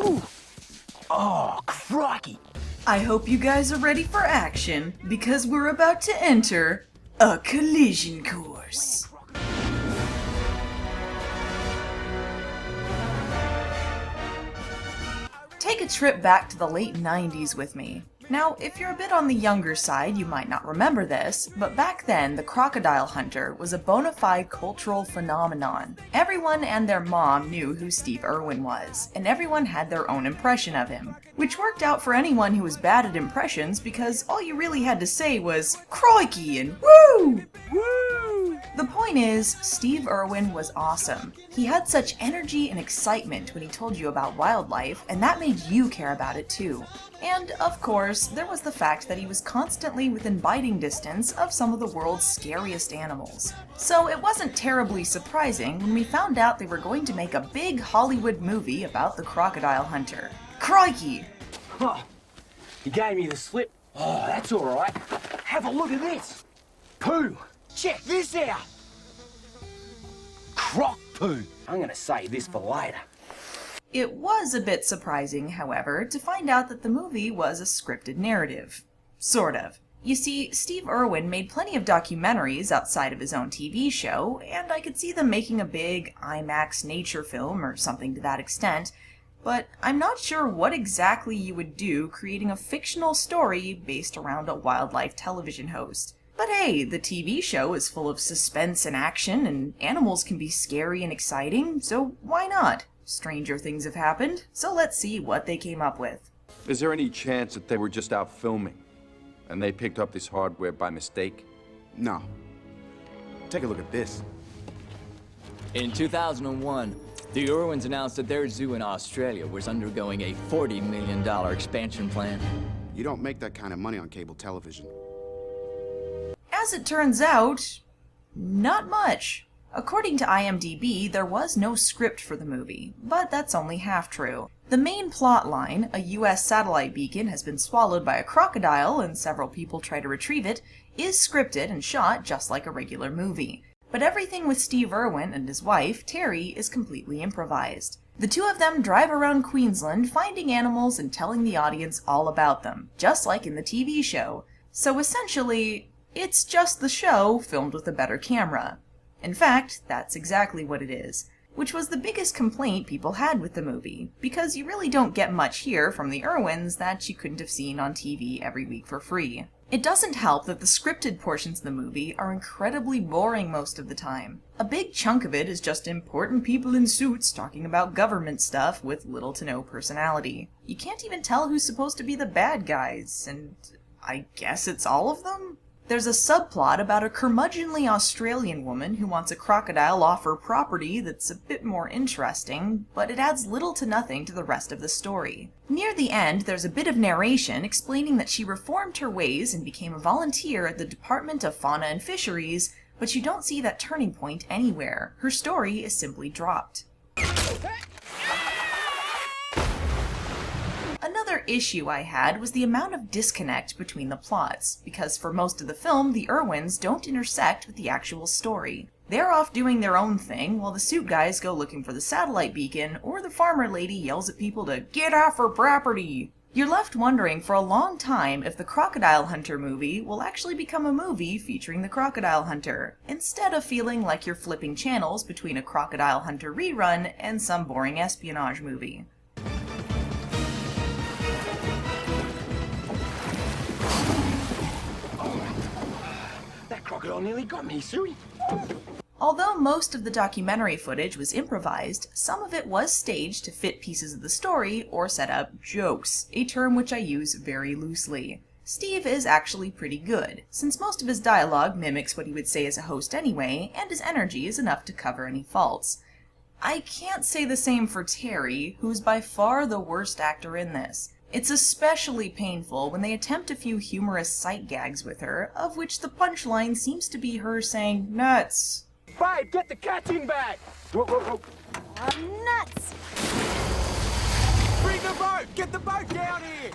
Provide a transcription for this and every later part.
Ooh. Oh, crikey! I hope you guys are ready for action, because we're about to enter a collision course. Take a trip back to the late 90s with me. Now, if you're a bit on the younger side, you might not remember this, but back then, the crocodile hunter was a bona fide cultural phenomenon. Everyone and their mom knew who Steve Irwin was, and everyone had their own impression of him. Which worked out for anyone who was bad at impressions because all you really had to say was, "Crikey" and "Woo!" Woo! The point is, Steve Irwin was awesome. He had such energy and excitement when he told you about wildlife, and that made you care about it too. And, of course, there was the fact that he was constantly within biting distance of some of the world's scariest animals. So it wasn't terribly surprising when we found out they were going to make a big Hollywood movie about the crocodile hunter. Crikey! Huh. You gave me the slip. Oh, that's alright. Have a look at this. Poo! Check this out! Croc poo! I'm gonna save this for later. It was a bit surprising, however, to find out that the movie was a scripted narrative. Sort of. You see, Steve Irwin made plenty of documentaries outside of his own TV show, and I could see them making a big IMAX nature film or something to that extent, but I'm not sure what exactly you would do creating a fictional story based around a wildlife television host. But hey, the TV show is full of suspense and action, and animals can be scary and exciting, so why not? Stranger things have happened, so let's see what they came up with. Is there any chance that they were just out filming, and they picked up this hardware by mistake? No. Take a look at this. In 2001, the Irwins announced that their zoo in Australia was undergoing a $40 million expansion plan. You don't make that kind of money on cable television. As it turns out, not much. According to IMDb, there was no script for the movie, but that's only half true. The main plot line, a US satellite beacon has been swallowed by a crocodile and several people try to retrieve it, is scripted and shot just like a regular movie. But everything with Steve Irwin and his wife, Terry, is completely improvised. The two of them drive around Queensland finding animals and telling the audience all about them, just like in the TV show. So essentially, it's just the show filmed with a better camera. In fact, that's exactly what it is, which was the biggest complaint people had with the movie, because you really don't get much here from the Irwins that you couldn't have seen on TV every week for free. It doesn't help that the scripted portions of the movie are incredibly boring most of the time. A big chunk of it is just important people in suits talking about government stuff with little to no personality. You can't even tell who's supposed to be the bad guys, and I guess it's all of them? There's a subplot about a curmudgeonly Australian woman who wants a crocodile off her property that's a bit more interesting, but it adds little to nothing to the rest of the story. Near the end, there's a bit of narration explaining that she reformed her ways and became a volunteer at the Department of Fauna and Fisheries, but you don't see that turning point anywhere. Her story is simply dropped. Another issue I had was the amount of disconnect between the plots, because for most of the film, the Irwins don't intersect with the actual story. They're off doing their own thing, while the suit guys go looking for the satellite beacon, or the farmer lady yells at people to get off her property. You're left wondering for a long time if the Crocodile Hunter movie will actually become a movie featuring the Crocodile Hunter, instead of feeling like you're flipping channels between a Crocodile Hunter rerun and some boring espionage movie. Crocodile nearly got me, Suey. Although most of the documentary footage was improvised, some of it was staged to fit pieces of the story or set up jokes, a term which I use very loosely. Steve is actually pretty good, since most of his dialogue mimics what he would say as a host anyway, and his energy is enough to cover any faults. I can't say the same for Terry, who's by far the worst actor in this. It's especially painful when they attempt a few humorous sight gags with her, of which the punchline seems to be her saying, "Nuts." Babe, get the catching bag! Whoa, whoa, whoa. I'm nuts! Bring the boat! Get the boat down here!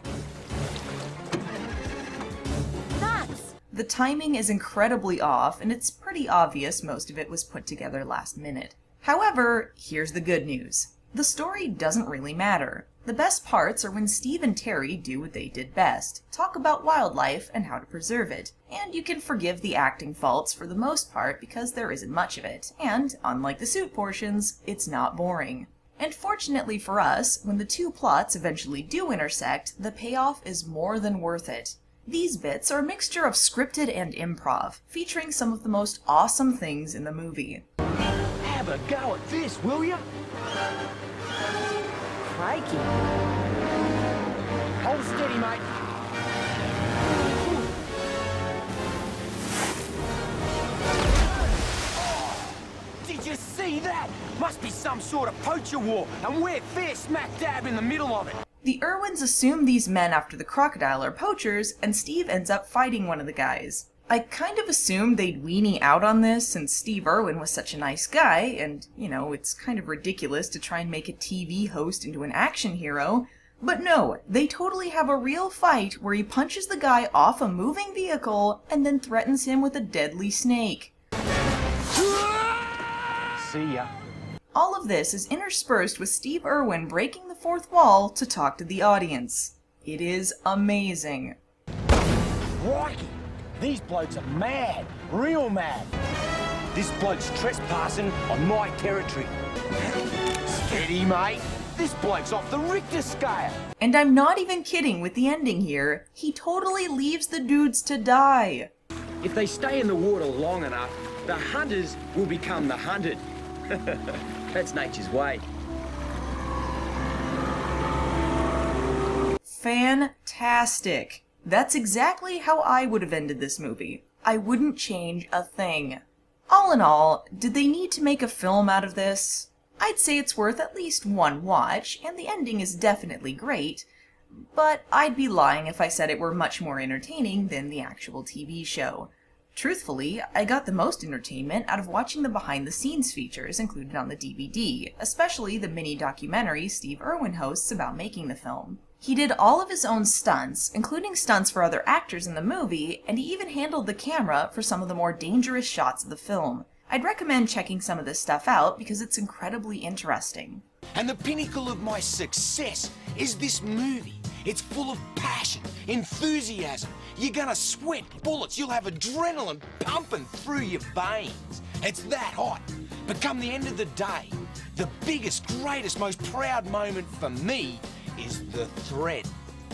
Nuts! The timing is incredibly off, and it's pretty obvious most of it was put together last minute. However, here's the good news. The story doesn't really matter. The best parts are when Steve and Terry do what they did best, talk about wildlife and how to preserve it, and you can forgive the acting faults for the most part because there isn't much of it, and, unlike the suit portions, it's not boring. And fortunately for us, when the two plots eventually do intersect, the payoff is more than worth it. These bits are a mixture of scripted and improv, featuring some of the most awesome things in the movie. Have a go at this, will you? Crikey. Hold steady, mate. Did you see that? Must be some sort of poacher war, and we're fair smack dab in the middle of it. The Irwins assume these men after the Crocodile are poachers, and Steve ends up fighting one of the guys. I kind of assumed they'd weenie out on this since Steve Irwin was such a nice guy, and, it's kind of ridiculous to try and make a TV host into an action hero. But no, they totally have a real fight where he punches the guy off a moving vehicle and then threatens him with a deadly snake. See ya. All of this is interspersed with Steve Irwin breaking the fourth wall to talk to the audience. It is amazing. Crikey! These blokes are mad, real mad. This bloke's trespassing on my territory. Steady, mate. This bloke's off the Richter scale. And I'm not even kidding with the ending here. He totally leaves the dudes to die. If they stay in the water long enough, the hunters will become the hunted. That's nature's way. Fantastic. That's exactly how I would have ended this movie. I wouldn't change a thing. All in all, did they need to make a film out of this? I'd say it's worth at least one watch, and the ending is definitely great, but I'd be lying if I said it were much more entertaining than the actual TV show. Truthfully, I got the most entertainment out of watching the behind-the-scenes features included on the DVD, especially the mini-documentary Steve Irwin hosts about making the film. He did all of his own stunts, including stunts for other actors in the movie, and he even handled the camera for some of the more dangerous shots of the film. I'd recommend checking some of this stuff out because it's incredibly interesting. And the pinnacle of my success is this movie. It's full of passion, enthusiasm. You're gonna sweat bullets. You'll have adrenaline pumping through your veins. It's that hot. But come the end of the day, the biggest, greatest, most proud moment for me is the thread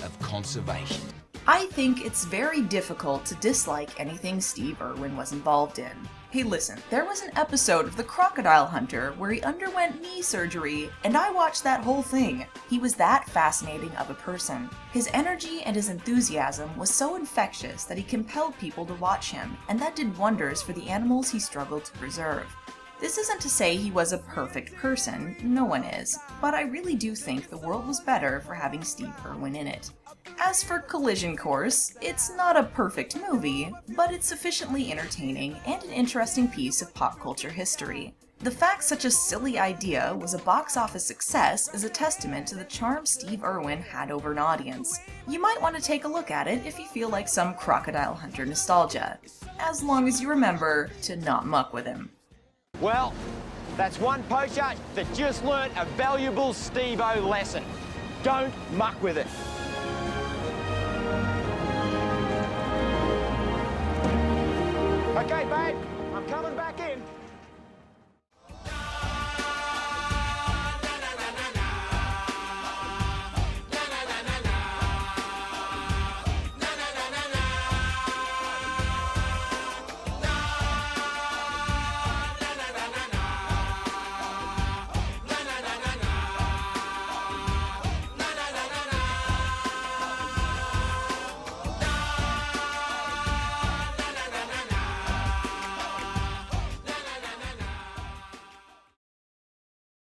of conservation. I think it's very difficult to dislike anything Steve Irwin was involved in. Hey listen, there was an episode of The Crocodile Hunter where he underwent knee surgery, and I watched that whole thing. He was that fascinating of a person. His energy and his enthusiasm was so infectious that he compelled people to watch him, and that did wonders for the animals he struggled to preserve. This isn't to say he was a perfect person, no one is, but I really do think the world was better for having Steve Irwin in it. As for Collision Course, it's not a perfect movie, but it's sufficiently entertaining and an interesting piece of pop culture history. The fact such a silly idea was a box office success is a testament to the charm Steve Irwin had over an audience. You might want to take a look at it if you feel like some Crocodile Hunter nostalgia, as long as you remember to not muck with him. Well, that's one poacher that just learnt a valuable Steve-O lesson. Don't muck with it. Okay, babe, I'm coming back in.